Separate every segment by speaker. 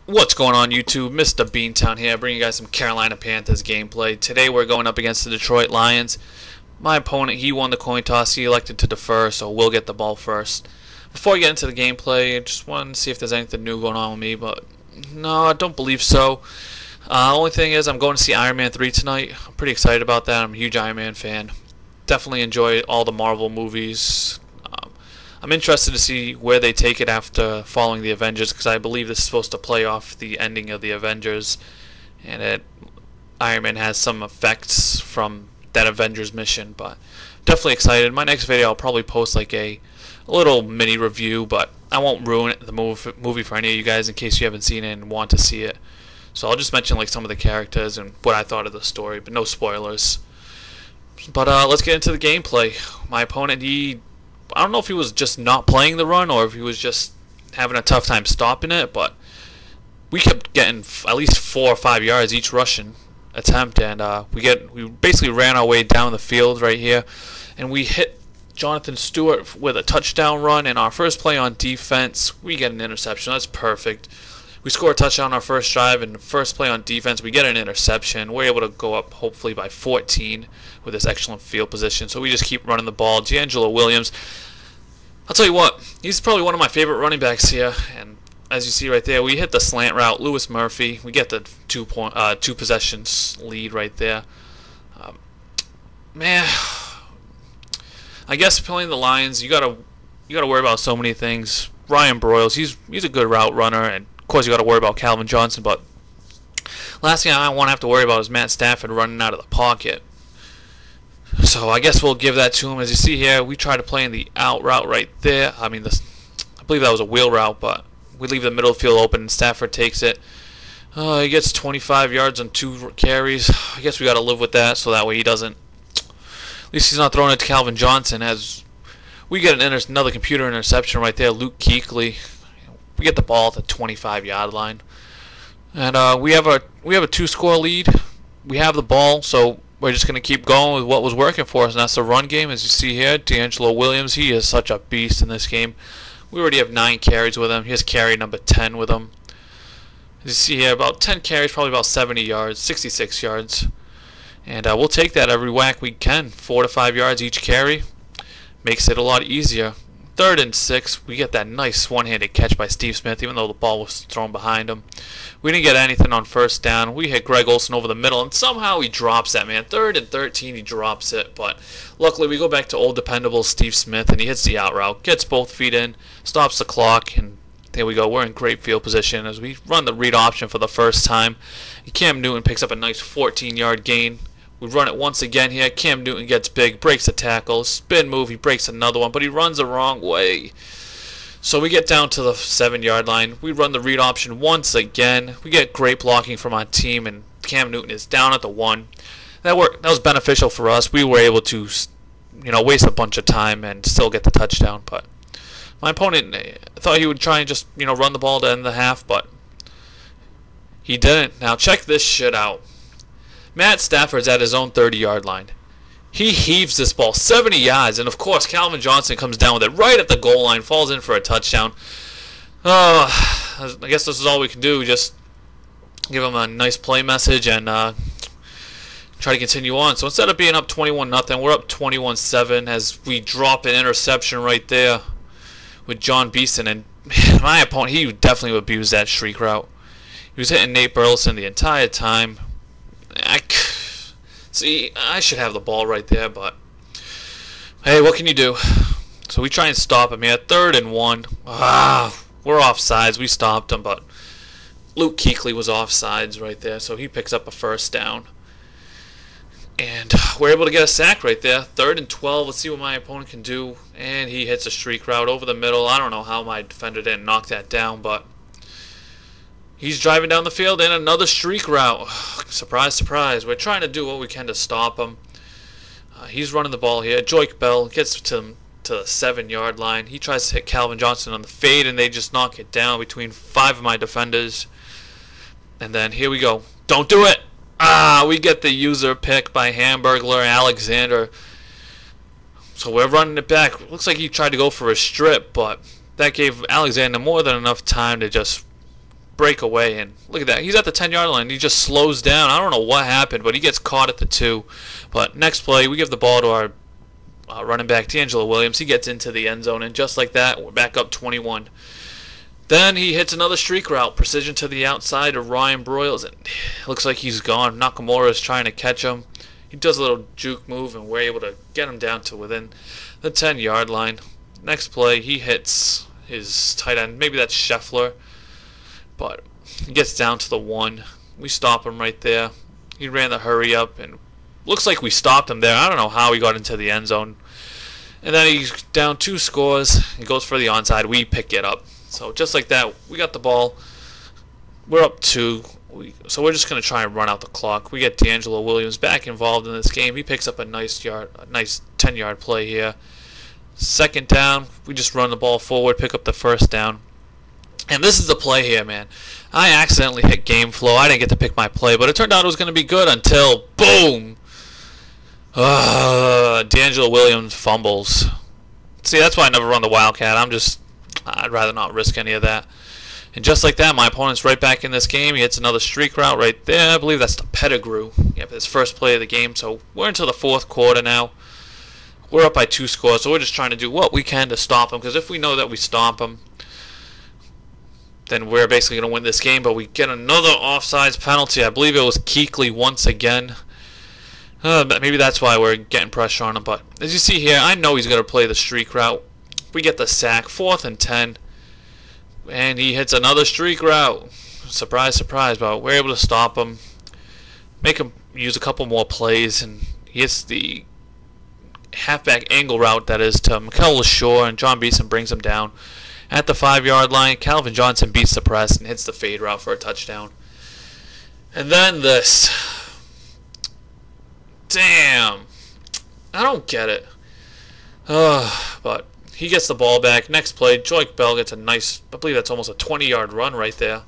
Speaker 1: What's going on YouTube? Mr. Beantown here, bringing you guys some Carolina Panthers gameplay. Today we're going up against the Detroit Lions. My opponent, he won the coin toss. He elected to defer, so we'll get the ball first. Before we get into the gameplay, I just wanted to see if there's anything new going on with me, but no, I don't believe so. Only thing is I'm going to see Iron Man 3 tonight. I'm pretty excited about that. I'm a huge Iron Man fan. Definitely enjoy all the Marvel movies. I'm interested to see where they take it after following the Avengers, because I believe this is supposed to play off the ending of the Avengers, and Iron Man has some effects from that Avengers mission. But definitely excited. My next video I'll probably post like a little mini review, but I won't ruin the movie for any of you guys in case you haven't seen it and want to see it. So I'll just mention like some of the characters and what I thought of the story, but no spoilers. But let's get into the gameplay. My opponent, I don't know if he was just not playing the run or if he was just having a tough time stopping it, but we kept getting at least 4 or 5 yards each rushing attempt, and we basically ran our way down the field right here, and we hit Jonathan Stewart with a touchdown run. And our first play on defense, we get an interception. That's perfect. We score a touchdown on our first drive, and the first play on defense, we get an interception. We're able to go up hopefully by 14 with this excellent field position. So we just keep running the ball. D'Angelo Williams, I'll tell you what, he's probably one of my favorite running backs here. And as you see right there, we hit the slant route. Lewis Murphy, we get the two possessions lead right there. Man, I guess playing the Lions, you gotta worry about so many things. Ryan Broyles, he's a good route runner, and of course you got to worry about Calvin Johnson, but last thing I want to have to worry about is Matt Stafford running out of the pocket. So I guess we'll give that to him. As you see here, we try to play in the out route right there. I believe that was a wheel route, but we leave the middle field open and Stafford takes it. He gets 25 yards on 2 carries. I guess we got to live with that, so that way he doesn't. At least he's not throwing it to Calvin Johnson. As we get another computer interception right there, Luke Kuechly. We get the ball at the 25-yard line, and we have a 2-score lead. We have the ball, so we're just going to keep going with what was working for us, and that's the run game. As you see here, D'Angelo Williams, he is such a beast in this game. We already have 9 carries with him. He has carry number 10 with him. As you see here, about 10 carries, probably about 70 yards, 66 yards, and we'll take that every whack we can. 4 to 5 yards each carry makes it a lot easier. 3rd and 6, we get that nice one-handed catch by Steve Smith, even though the ball was thrown behind him. We didn't get anything on first down. We hit Greg Olsen over the middle, and somehow he drops that, man. 3rd and 13, he drops it, but luckily we go back to old dependable Steve Smith, and he hits the out route, gets both feet in, stops the clock, and there we go. We're in great field position as we run the read option for the first time. Cam Newton picks up a nice 14-yard gain. We run it once again here. Cam Newton gets big, breaks a tackle, spin move, he breaks another one, but he runs the wrong way. So we get down to the 7-yard line. We run the read option once again. We get great blocking from our team, and Cam Newton is down at the 1. That was beneficial for us. We were able to, waste a bunch of time and still get the touchdown. But my opponent thought he would try and just, run the ball to end the half, but he didn't. Now check this shit out. Matt Stafford's at his own 30-yard line. He heaves this ball 70 yards, and of course Calvin Johnson comes down with it right at the goal line, falls in for a touchdown. I guess this is all we can do, just give him a nice play message and try to continue on. So instead of being up 21-0, we're up 21-7 as we drop an interception right there with John Beeson. And man, my opponent, he definitely abused that streak route. He was hitting Nate Burleson the entire time. I should have the ball right there, but hey, what can you do? So we try and stop him here. 3rd and 1. We're offsides. We stopped him, but Luke Kuechly was offsides right there, so he picks up a first down. And we're able to get a sack right there. 3rd and 12. Let's see what my opponent can do. And he hits a streak route over the middle. I don't know how my defender didn't knock that down, but he's driving down the field in another streak route. Surprise, surprise. We're trying to do what we can to stop him. He's running the ball here. Joik Bell gets to the 7-yard line. He tries to hit Calvin Johnson on the fade, and they just knock it down between 5 of my defenders. And then here we go. Don't do it! We get the user pick by Hamburglar Alexander. So we're running it back. Looks like he tried to go for a strip, but that gave Alexander more than enough time to just breakaway, and look at that. He's at the 10-yard line. He just slows down. I don't know what happened, but he gets caught at the 2. But next play, we give the ball to our running back, D'Angelo Williams. He gets into the end zone, and just like that, we're back up 21. Then he hits another streak route, precision to the outside of Ryan Broyles, and it looks like he's gone. Nakamura is trying to catch him. He does a little juke move, and we're able to get him down to within the 10-yard line. Next play, he hits his tight end. Maybe that's Scheffler, but he gets down to the 1. We stop him right there. He ran the hurry up, and looks like we stopped him there. I don't know how he got into the end zone. And then he's down 2 scores. He goes for the onside. We pick it up. So just like that, we got the ball. We're up 2. So we're just going to try and run out the clock. We get D'Angelo Williams back involved in this game. He picks up a nice 10-yard play here. Second down, we just run the ball forward, pick up the first down. And this is the play here, man. I accidentally hit game flow. I didn't get to pick my play, but it turned out it was going to be good until, boom! D'Angelo Williams fumbles. See, that's why I never run the Wildcat. I'd rather not risk any of that. And just like that, my opponent's right back in this game. He hits another streak route right there. I believe that's the Pettigrew. Yep, his first play of the game. So we're into the 4th quarter now. We're up by 2 scores, so we're just trying to do what we can to stop him. Because if we know that we stop him, then we're basically going to win this game. But we get another offsides penalty. I believe it was Kuechly once again. Maybe that's why we're getting pressure on him. But as you see here, I know he's going to play the streak route. We get the sack, 4th and 10. And he hits another streak route. Surprise, surprise, but we're able to stop him. Make him use a couple more plays. And he hits the halfback angle route, that is, to Mikel LaShaw. And John Beeson brings him down at the 5-yard line. Calvin Johnson beats the press and hits the fade route for a touchdown. And then this. Damn. I don't get it. But he gets the ball back. Next play, Joik Bell gets a nice, I believe that's almost a 20-yard run right there.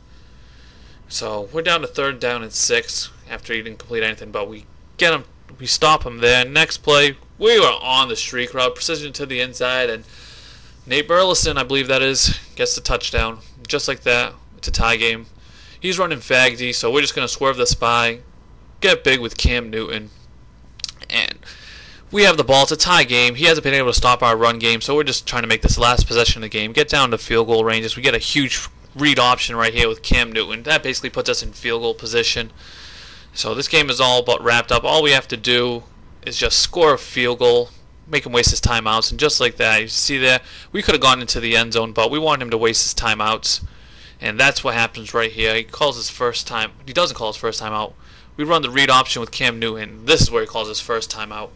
Speaker 1: So we're down to 3rd down and 6 after he didn't complete anything, but we get him, we stop him there. Next play, we were on the streak route, precision to the inside, and Nate Burleson, I believe that is, gets the touchdown. Just like that, it's a tie game. He's running Fagdy, so we're just going to swerve the spy, get big with Cam Newton, and we have the ball. It's a tie game. He hasn't been able to stop our run game, so we're just trying to make this last possession of the game, get down to field goal ranges. We get a huge read option right here with Cam Newton. That basically puts us in field goal position. So this game is all but wrapped up. All we have to do is just score a field goal, make him waste his timeouts, and just like that, you see there, we could have gone into the end zone, but we want him to waste his timeouts, and that's what happens right here. He calls his first time. He doesn't call his first timeout. We run the read option with Cam Newton. This is where he calls his first timeout.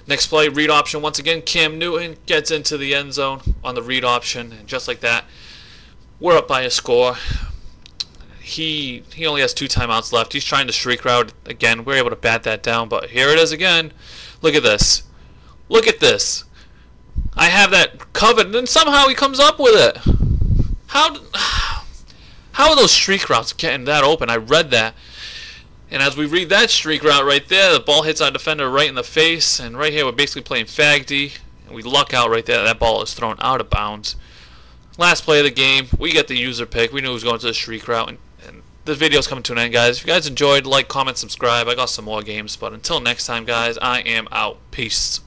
Speaker 1: Next play, read option once again. Cam Newton gets into the end zone on the read option, and just like that, we're up by a score. He only has 2 timeouts left. He's trying to streak route again. We're able to bat that down, but here it is again. Look at this. Look at this. I have that covered, and then somehow he comes up with it. How are those streak routes getting that open? I read that. And as we read that streak route right there, the ball hits our defender right in the face. And right here, we're basically playing Fagdy. And we luck out right there. That ball is thrown out of bounds. Last play of the game, we get the user pick. We knew he was going to the streak route. And this video is coming to an end, guys. If you guys enjoyed, like, comment, subscribe. I got some more games. But until next time, guys, I am out. Peace.